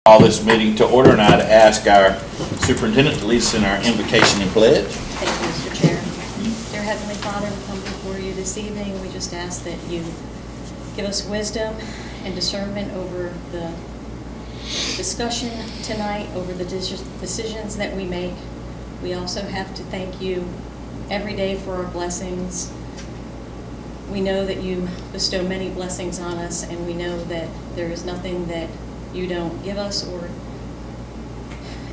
Call this meeting to order, and I'd ask our superintendent to lead us in our invocation and pledge. Thank you, Mr. Chair. Dear Heavenly Father, we come before you this evening. We just ask that you give us wisdom and discernment over the discussion tonight, over the decisions that we make. We also have to thank you every day for our blessings. We know that you bestow many blessings on us, and we know that there is nothing that you don't give us or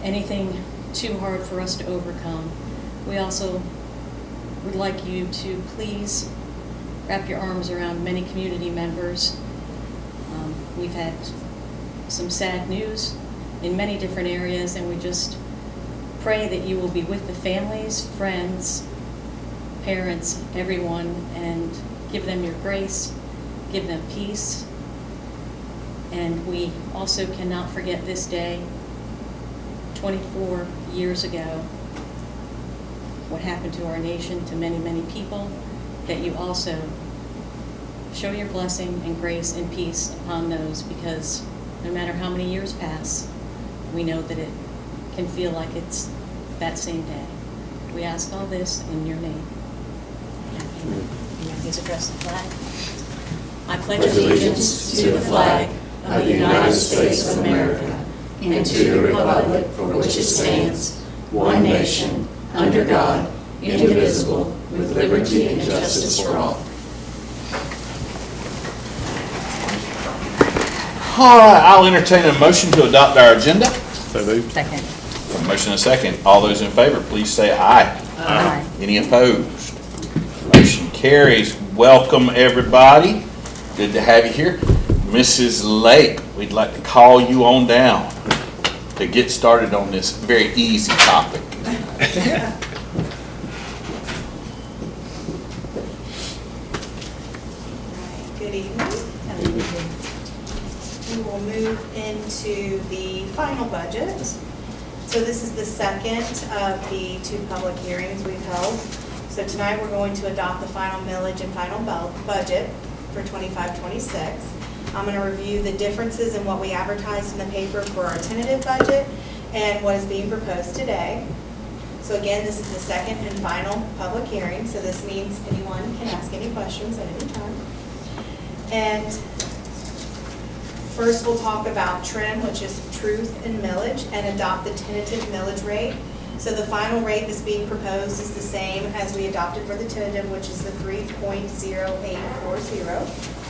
anything too hard for us to overcome. We also would like you to please wrap your arms around many community members. We've had some sad news in many different areas, and we just pray that you will be with the families, friends, parents, everyone, and give them your grace, give them peace. And we also cannot forget this day, 24 years ago, what happened to our nation, to many, many people, that you also show your blessing and grace and peace upon those, because no matter how many years pass, we know that it can feel like it's that same day. We ask all this in your name. Amen. Please address the flag. I pledge allegiance to the flag of the United States of America and to the republic for which it stands, one nation, under God, indivisible, with liberty and justice for all. All right, I'll entertain a motion to adopt our agenda. So moved. Second. A motion and a second. All those in favor, please say aye. Aye. Any opposed? Motion carries. Welcome, everybody. Good to have you here. Mrs. Lake, we'd like to call you on down to get started on this very easy topic. Good evening. We will move into the final budget. So this is the second of the two public hearings we've held. So tonight we're going to adopt the final millage and final budget for 25-26. I'm going to review the differences in what we advertised in the paper for our tentative budget and what is being proposed today. So again, this is the second and final public hearing, so this means anyone can ask any questions at any time. And first we'll talk about trim, which is truth and millage, and adopt the tentative millage rate. So the final rate that's being proposed is the same as we adopted for the tentative, which is the 3.0840.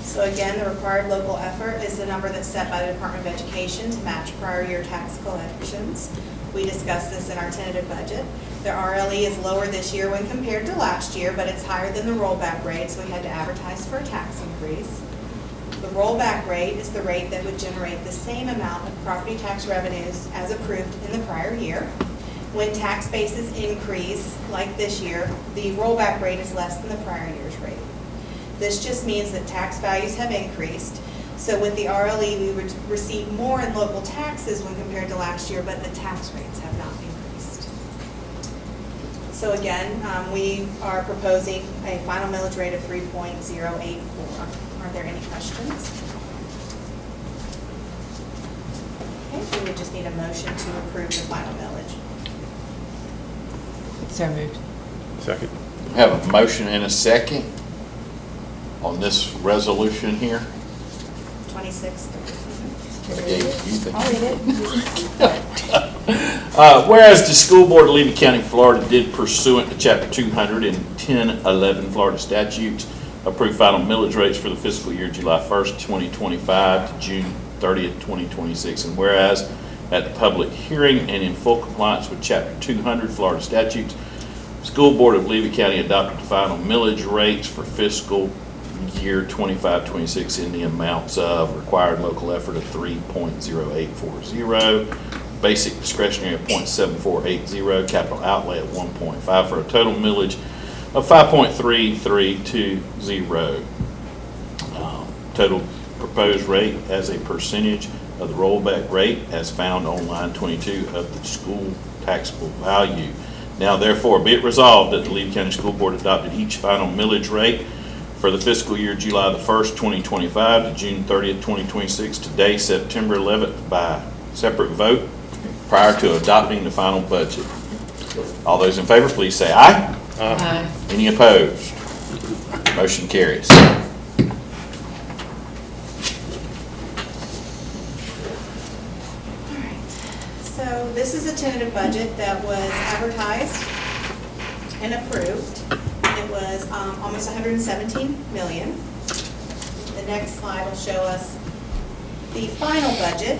So again, the required local effort is the number that's set by the Department of Education to match prior year tax collections. We discussed this in our tentative budget. The RLE is lower this year when compared to last year, but it's higher than the rollback rate, so we had to advertise for a tax increase. The rollback rate is the rate that would generate the same amount of property tax revenues as approved in the prior year. When tax bases increase, like this year, the rollback rate is less than the prior year's rate. This just means that tax values have increased. So with the RLE, we would receive more in local taxes when compared to last year, but the tax rates have not increased. So again, we are proposing a final millage rate of 3.084. Are there any questions? Okay, we would just need a motion to approve the final millage. So moved. Second. Have a motion and a second on this resolution here. 26. I gave you the- I'll read it. Whereas the school board of Levy County, Florida did pursuant to Chapter 210-11 Florida statutes approve final millage rates for the fiscal year July 1st, 2025 to June 30th, 2026. And whereas at the public hearing and in full compliance with Chapter 200 Florida statutes, school board of Levy County adopted the final millage rates for fiscal year 25-26 in the amounts of required local effort of 3.0840, basic discretionary of 0.7480, capital outlay of 1.5 for a total millage of 5.3320. Total proposed rate as a percentage of the rollback rate as found on line 22 of the school taxable value. Now therefore be it resolved that the Lee County School Board adopted each final millage rate for the fiscal year July the 1st, 2025 to June 30th, 2026, today, September 11th, by separate vote prior to adopting the final budget. All those in favor, please say aye. Aye. Any opposed? Motion carries. So this is a tentative budget that was advertised and approved. It was almost 117 million. The next slide will show us the final budget.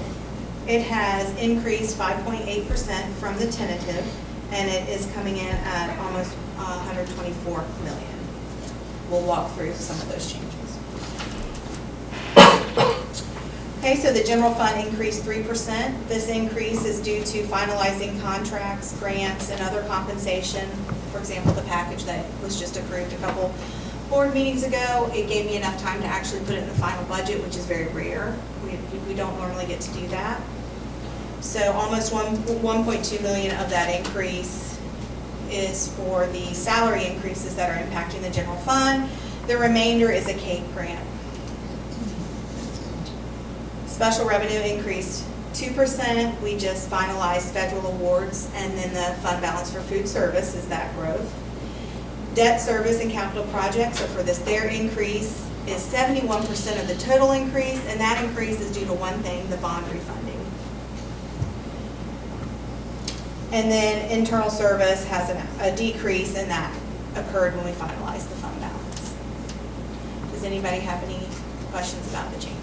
It has increased 5.8% from the tentative, and it is coming in at almost 124 million. We'll walk through some of those changes. Okay, so the general fund increased 3%. This increase is due to finalizing contracts, grants, and other compensation. For example, the package that was just approved a couple board meetings ago, it gave me enough time to actually put it in the final budget, which is very rare. We don't normally get to do that. So almost 1.2 million of that increase is for the salary increases that are impacting the general fund. The remainder is a CAPE grant. Special revenue increased 2%. We just finalized federal awards, and then the fund balance for food service is that growth. Debt service and capital projects are for this. Their increase is 71% of the total increase, and that increase is due to one thing, the bond refunding. And then internal service has a decrease, and that occurred when we finalized the fund balance. Does anybody have any questions about the changes?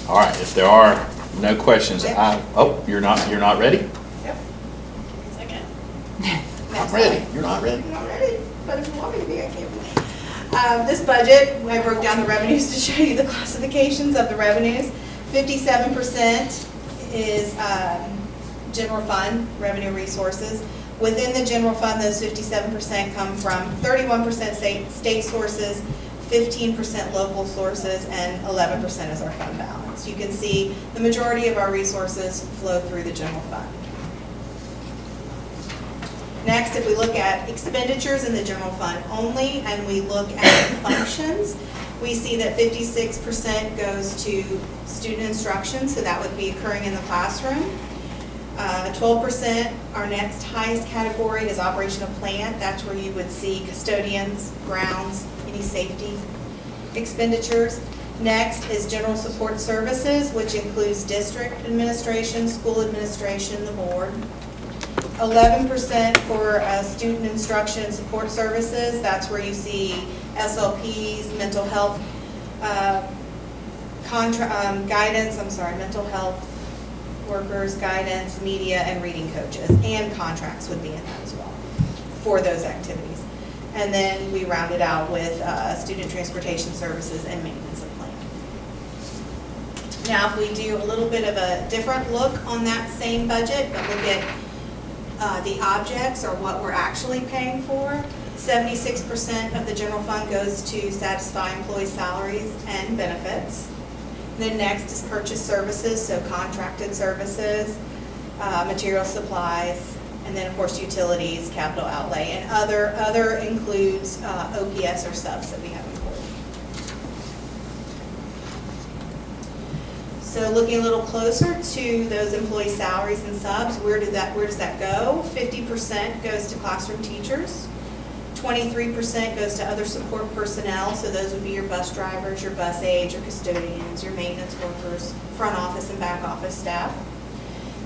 All right, if there are no questions, you're not ready? Yep. Second. I'm ready. You're not ready? I'm not ready, but if you want me to be, I can be. This budget, I broke down the revenues to show you the classifications of the revenues. 57% is general fund revenue resources. Within the general fund, those 57% come from 31% state sources, 15% local sources, and 11% is our fund balance. You can see the majority of our resources flow through the general fund. Next, if we look at expenditures in the general fund only, and we look at functions, we see that 56% goes to student instruction, so that would be occurring in the classroom. 12%, our next highest category is operation of plant. That's where you would see custodians, grounds, any safety expenditures. Next is general support services, which includes district administration, school administration, the board. 11% for student instruction and support services. That's where you see SLPs, mental health mental health workers, guidance, media, and reading coaches, and contracts would be in that as well for those activities. And then we round it out with student transportation services and maintenance of plant. Now, if we do a little bit of a different look on that same budget, but look at the objects or what we're actually paying for, 76% of the general fund goes to satisfy employee salaries and benefits. Then next is purchase services, so contracted services, material supplies, and then of course utilities, capital outlay, and other includes OPS or subs that we have employed. So looking a little closer to those employee salaries and subs, where does that go? 50% goes to classroom teachers. 23% goes to other support personnel, so those would be your bus drivers, your bus aides, your custodians, your maintenance workers, front office and back office staff.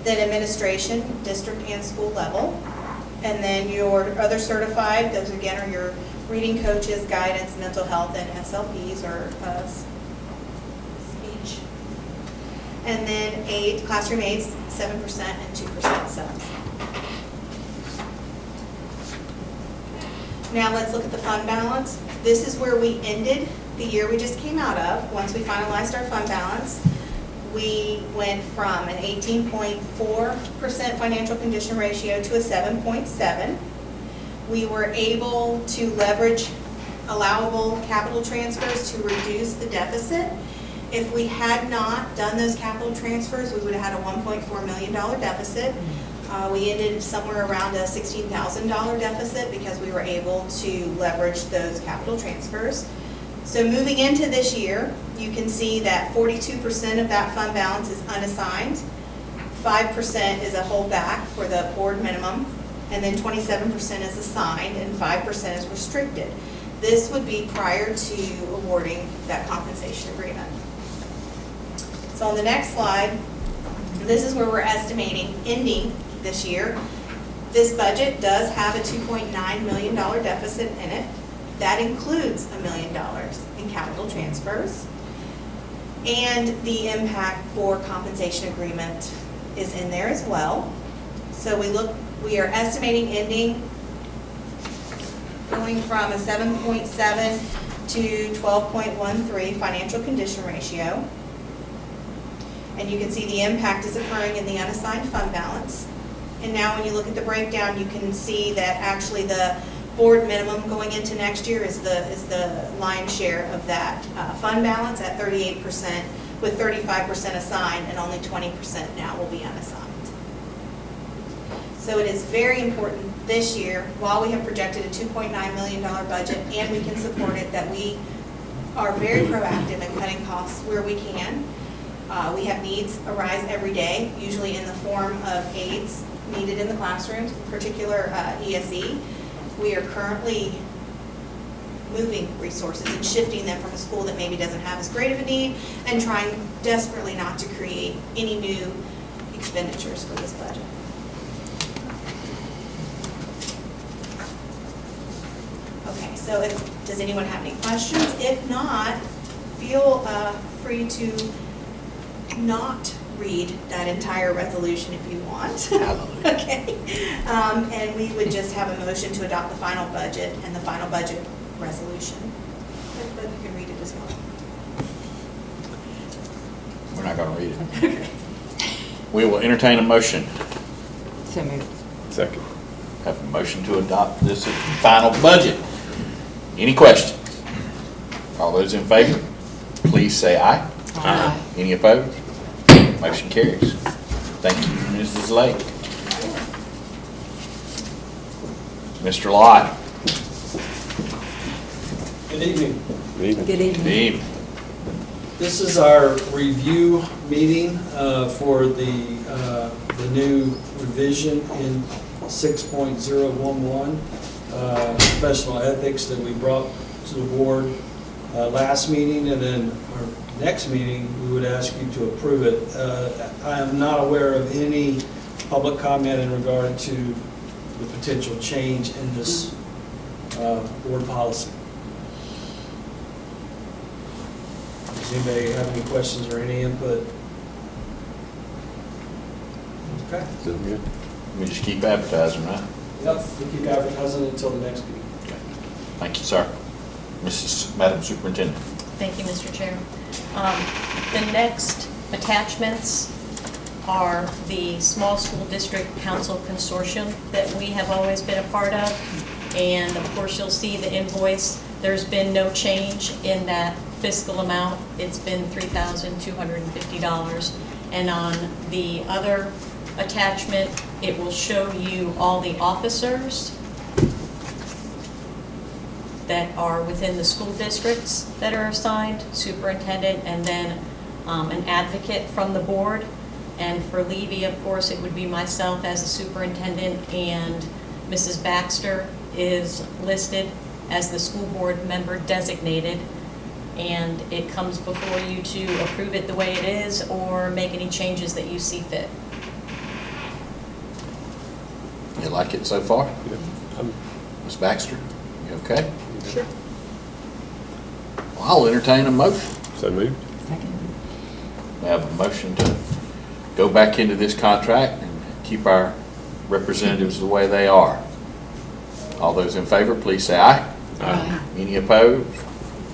Then administration, district and school level. And then your other certified, those again are your reading coaches, guidance, mental health, and SLPs or speech. And then classroom aides, 7% and 2% subs. Now let's look at the fund balance. This is where we ended the year we just came out of. Once we finalized our fund balance, we went from an 18.4% financial condition ratio to a 7.7. We were able to leverage allowable capital transfers to reduce the deficit, If we had not done those capital transfers, we would have had a $1.4 million deficit. We ended somewhere around a $16,000 deficit because we were able to leverage those capital transfers. So moving into this year, you can see that 42% of that fund balance is unassigned, 5% is a holdback for the board minimum, and then 27% is assigned, and 5% is restricted. This would be prior to awarding that compensation agreement. So on the next slide, this is where we're estimating ending this year. This budget does have a $2.9 million deficit in it. That includes $1 million in capital transfers. And the impact for compensation agreement is in there as well. So we are estimating ending going from a 7.7 to 12.13 financial condition ratio. And you can see the impact is occurring in the unassigned fund balance. And now when you look at the breakdown, you can see that actually the board minimum going into next year is the lion's share of that fund balance at 38%, with 35% assigned and only 20% now will be unassigned. So it is very important this year, while we have projected a $2.9 million budget and we can support it, that we are very proactive in cutting costs where we can. We have needs arise every day, usually in the form of aides needed in the classrooms, in particular ESE. We are currently moving resources and shifting them from a school that maybe doesn't have as great of a need and trying desperately not to create any new expenditures for this budget. Okay, so does anyone have any questions? If not, feel free to not read that entire resolution if you want. Okay. And we would just have a motion to adopt the final budget and the final budget resolution. But you can read it as well. We're not going to read it. Okay. We will entertain a motion. So moved. Second. Have a motion to adopt this final budget. Any questions? All those in favor, please say aye. Aye. Any opposed? Motion carries. Thank you, Mrs. Lake. Mr. Lott. Good evening. Good evening. Good evening. Good evening. This is our review meeting for the new revision in 6.011, professional ethics that we brought to the board last meeting, and then our next meeting we would ask you to approve it. I am not aware of any public comment in regard to the potential change in this board policy. Does anybody have any questions or any input? Okay. Sounds good. We just keep advertising, right? Yep, we keep advertising until the next meeting. Okay. Thank you, sir. Madam Superintendent. Thank you, Mr. Chair. The next attachments are the Small School District Council Consortium that we have always been a part of. And of course, you'll see the invoice. There's been no change in that fiscal amount. It's been $3,250. And on the other attachment, it will show you all the officers that are within the school districts that are assigned, superintendent, and then an advocate from the board. And for Levy, of course, it would be myself as the superintendent, and Mrs. Baxter is listed as the school board member designated. And it comes before you to approve it the way it is or make any changes that you see fit. You like it so far? Yeah. Ms. Baxter, you okay? Sure. Well, I'll entertain a motion. So moved. Second. We have a motion to go back into this contract and keep our representatives the way they are. All those in favor, please say aye. Aye. Any opposed?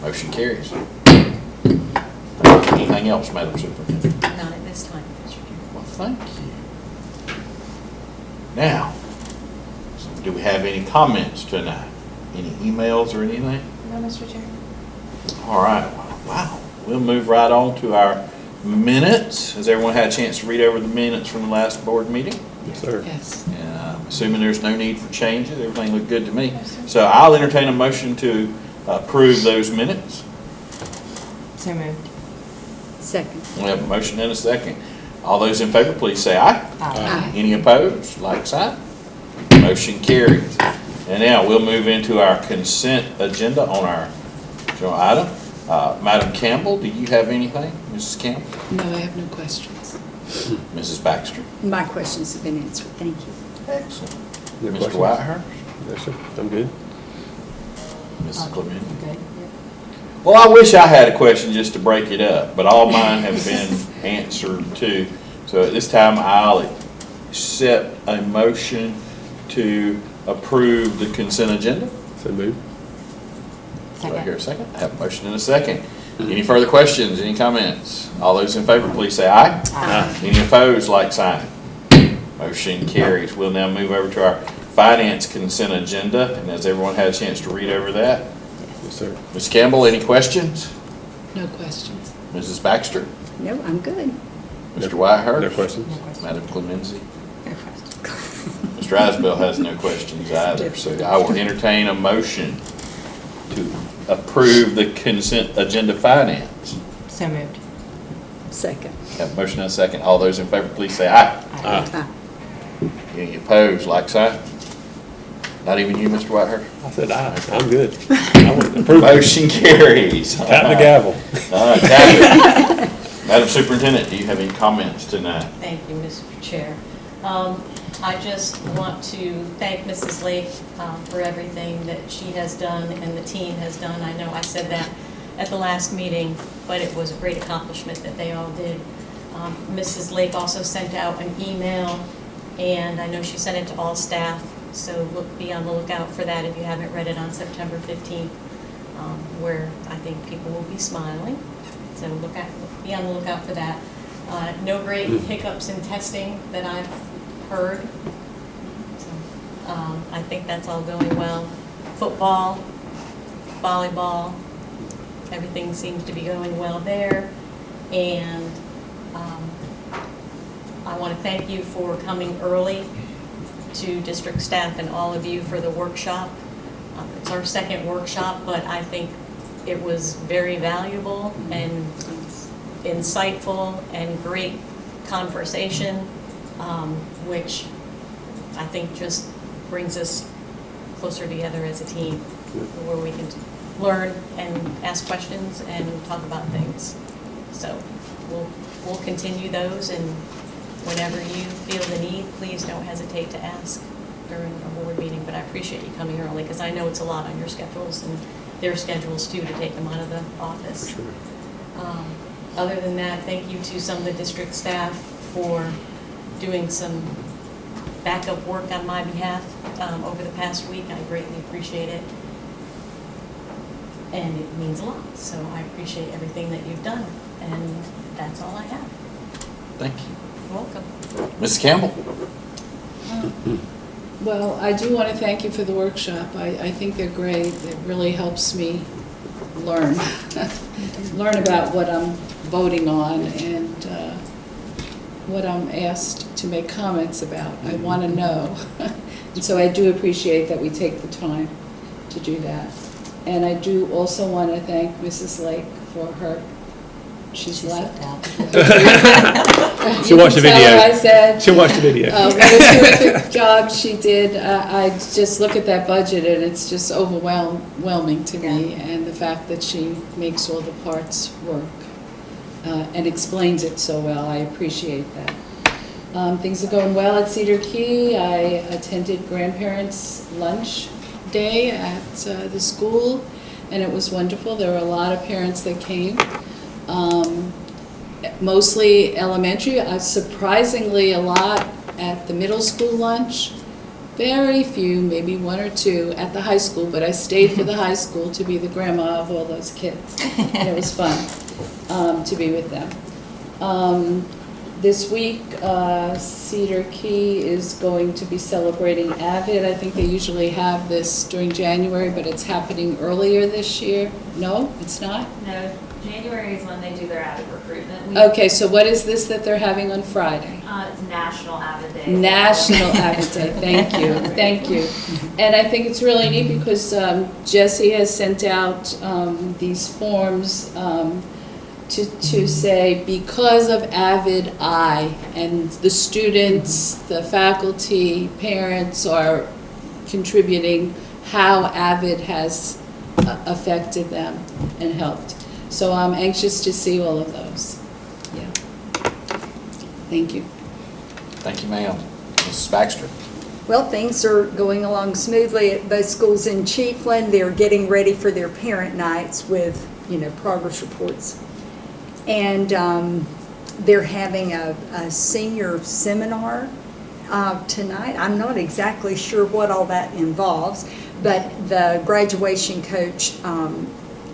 Motion carries. Anything else, Madam Superintendent? Not at this time, Mr. Chair. Well, thank you. Now, do we have any comments tonight? Any emails or anything? No, Mr. Chair. All right. Wow. we'll move right on to our minutes. Has everyone had a chance to read over the minutes from the last board meeting? Yes, sir. Yes. And I'm assuming there's no need for changes. Everything looked good to me. So I'll entertain a motion to approve those minutes. So moved. Second. We have a motion and a second. All those in favor, please say aye. Aye. Any opposed? Like sign. Motion carries. And now we'll move into our consent agenda on our general item. Madam Campbell, do you have anything? Mrs. Campbell? No, I have no questions. Mrs. Baxter? My questions have been answered. Thank you. Excellent. No Mr. questions? Whitehurst? Yes, sir. I'm good. Mrs. Clement? Okay. Well, I wish I had a question just to break it up, but all mine have been answered too. So at this time, I'll accept a motion to approve the consent agenda. So moved. Do I hear a Second. second? I have a motion and a second. Any further questions, any comments? All those in favor, please say aye. Aye. Any opposed, like sign. Motion carries. We'll now move over to our finance consent agenda, and has everyone had a chance to read over that? Yes, sir. Ms. Campbell, any questions? No questions. Mrs. Baxter? No, I'm good. Mr. Whitehurst? No questions. No questions. Madam Clemency? No questions. Mr. Isbell has no questions either, so I will entertain a motion to approve the consent agenda finance. So moved. Second. Have a motion and a second. All those in favor, please say aye. Aye. Any opposed, like sign? Not even you, Mr. Whitehurst? I said aye. I'm good. I want to approve. Motion carries. Tap the gavel. All right, tap it. Madam Superintendent, do you have any comments tonight? Thank you, Mr. Chair. I just want to thank Mrs. Lake for everything that she has done and the team has done. I know I said that at the last meeting, but it was a great accomplishment that they all did. Mrs. Lake also sent out an email, and I know she sent it to all staff, so be on the lookout for that if you haven't read it on September 15th, where I think people will be smiling. So be on the lookout for that. No great hiccups in testing that I've heard. So, I think that's all going well. Football, volleyball, everything seems to be going well there. And I want to thank you for coming early to district staff and all of you for the workshop. It's our second workshop, but I think it was very valuable and insightful and great conversation, which I think just brings us closer together as a team, where we can learn and ask questions and talk about things. So we'll continue those, and whenever you feel the need, please don't hesitate to ask during a board meeting. But I appreciate you coming early, because I know it's a lot on your schedules and their schedules too, to take them out of the office. For sure. Other than that, thank you to some of the district staff for doing some backup work on my behalf over the past week. I greatly appreciate it. And it means a lot, so I appreciate everything that you've done. And that's all I have. Thank you. You're welcome. Mrs. Campbell? Well, I do want to thank you for the workshop. I think they're great. It really helps me learn, learn about what I'm voting on and what I'm asked to make comments about. I want to know. And so I do appreciate that we take the time to do that. And I do also want to thank Mrs. Lake for her, she's left. She'll watch the You can tell video. her I said, She'll watch the video. what a terrific job she did. I just look at that budget and it's just overwhelming to me. And the fact that she makes all the parts work and explains it so well, I appreciate that. Things are going well at Cedar Key. I attended grandparents' lunch day at the school, and it was wonderful. There were a lot of parents that came. Mostly elementary, surprisingly a lot at the middle school lunch. Very few, maybe one or two at the high school, but I stayed for the high school to be the grandma of all those kids. And it was fun to be with them. This week, Cedar Key is going to be celebrating AVID. I think they usually have this during January, but it's happening earlier this year. No, it's not? No, January is when they do their Avid recruitment. Okay, so what is this that they're having on Friday? It's National Avid Day. National Avid Day, thank you, thank you. And I think it's really neat because Jesse has sent out these forms to say, because of Avid I, and the students, the faculty, parents are contributing how Avid has affected them and helped. So I'm anxious to see all of those. Yeah. Thank you. Thank you, ma'am. Mrs. Baxter? Well, things are going along smoothly at both schools in Chiefland. They're getting ready for their parent nights with, progress reports. And they're having a senior seminar tonight. I'm not exactly sure what all that involves, but the graduation coach,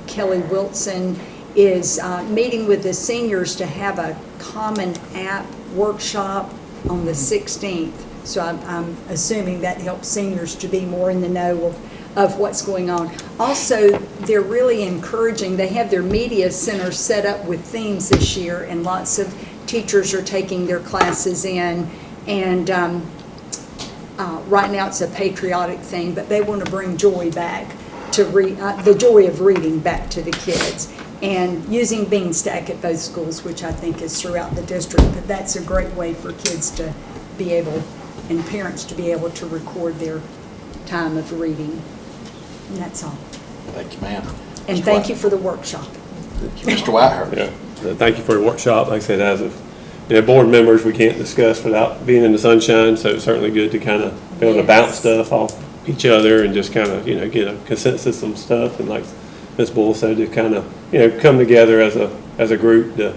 Kelly Wilson, is meeting with the seniors to have a common app workshop on the 16th. So I'm assuming that helps seniors to be more in the know of what's going on. Also, they're really encouraging, they have their media center set up with themes this year, and lots of teachers are taking their classes in. And right now it's a patriotic thing, but they want to bring joy back to the joy of reading back to the kids. And using Beanstack at both schools, which I think is throughout the district, but that's a great way for kids to be able, and parents to be able to record their time of reading. And that's all. Thank you, ma'am. And thank you for the workshop. Mr. Whitehurst? Yeah, thank you for the workshop. Like I said, as of, board members, we can't discuss without being in the sunshine, so it's certainly good to kind of be able to bounce stuff off each other and just kind of, get a consensus on stuff. And like Ms. Bull said, to kind of, come together as a group to,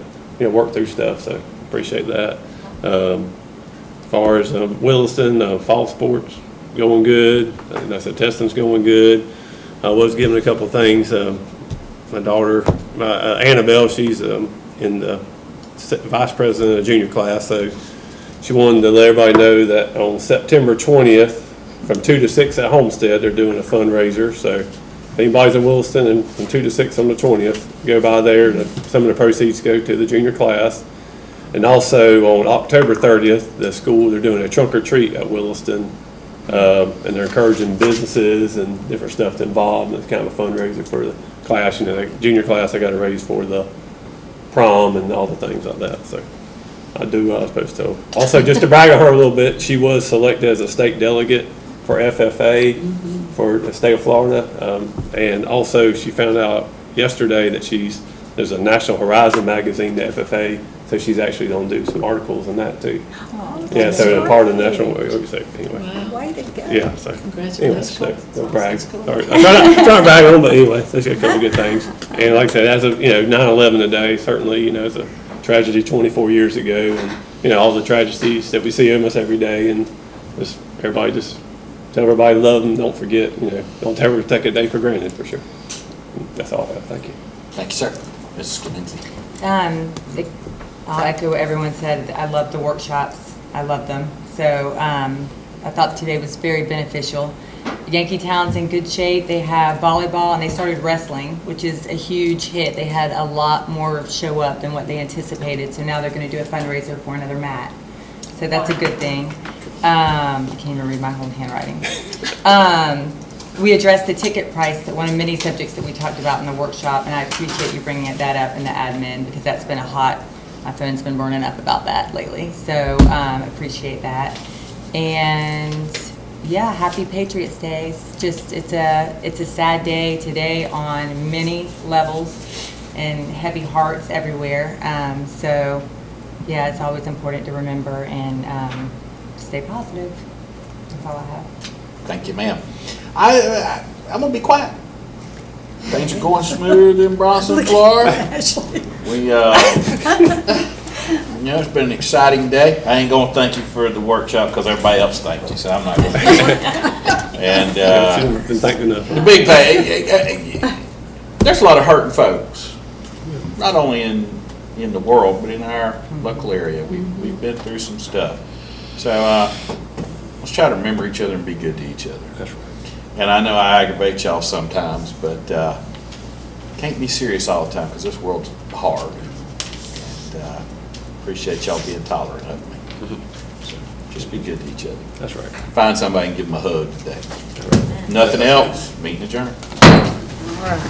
work through stuff. So appreciate that. As far as Williston, fall sports going good. I think the testing's going good. I was given a couple of things. My daughter, Annabelle, she's in the vice president of the junior class, so she wanted to let everybody know that on September 20th, from 2 to 6 at Homestead, they're doing a fundraiser. So if anybody's in Williston, and from 2 to 6 on the 20th, go by there. Some of the proceeds go to the junior class. And also on October 30th, the school, they're doing a trunk or treat at Williston. And they're encouraging businesses and different stuff to involve. And it's kind of a fundraiser for the class. The junior class, I got to raise for the prom and all the things like that. So I do what I was supposed to. Also, just to brag on her a little bit, she was selected as a state delegate for FFA for the state of Florida. And also, she found out yesterday that there's a National Horizon magazine, the FFA. So she's actually going to do some articles in that too. Oh, Yeah, so they're part of the national. Anyway. Wow. Way to go. Yeah. So Congratulations. anyway, so don't brag. Sorry. I'm trying to brag on, but anyway, so she got a couple of good things. And like I said, as of 9/11 today, certainly it's a tragedy 24 years ago, and all the tragedies that we see almost every day, and just everybody just tell everybody love them. Don't forget. Don't ever take a day for granted for sure. That's all I have. Thank you. Thank you, sir. Mrs. Kaminsky? I'll echo what everyone said. I love the workshops. I love them. So I thought today was very beneficial. Yankeetown's in good shape. They have volleyball, and they started wrestling, which is a huge hit. They had a lot more show up than what they anticipated. So now they're going to do a fundraiser for another mat. So that's a good thing. I can't even read my own handwriting. We addressed the ticket price, one of many subjects that we talked about in the workshop, and I appreciate you bringing that up in the admin, because that's been my phone's been burning up about that lately. So appreciate that. And yeah, happy Patriots Day. It's a sad day today on many levels and heavy hearts everywhere. So yeah, it's always important to remember and stay positive. That's all I have. Thank you, ma'am. I'm going to be quiet. Things are going smooth in Bronson, Florida. We, it's been an exciting day. I ain't going to thank you for the workshop because everybody else thanked you, so I'm not going to. And Been thanking enough. the big thing, there's a lot of hurting folks, not only in the world, but in our local area. We've been through some stuff. So let's try to remember each other and be good to each other. That's right. And I know I aggravate y'all sometimes, but can't be serious all the time, because this world's hard. And appreciate y'all being tolerant of me. So just be good to each other. That's right. Find somebody and give them a hug today. Nothing else, meeting adjourned. All right.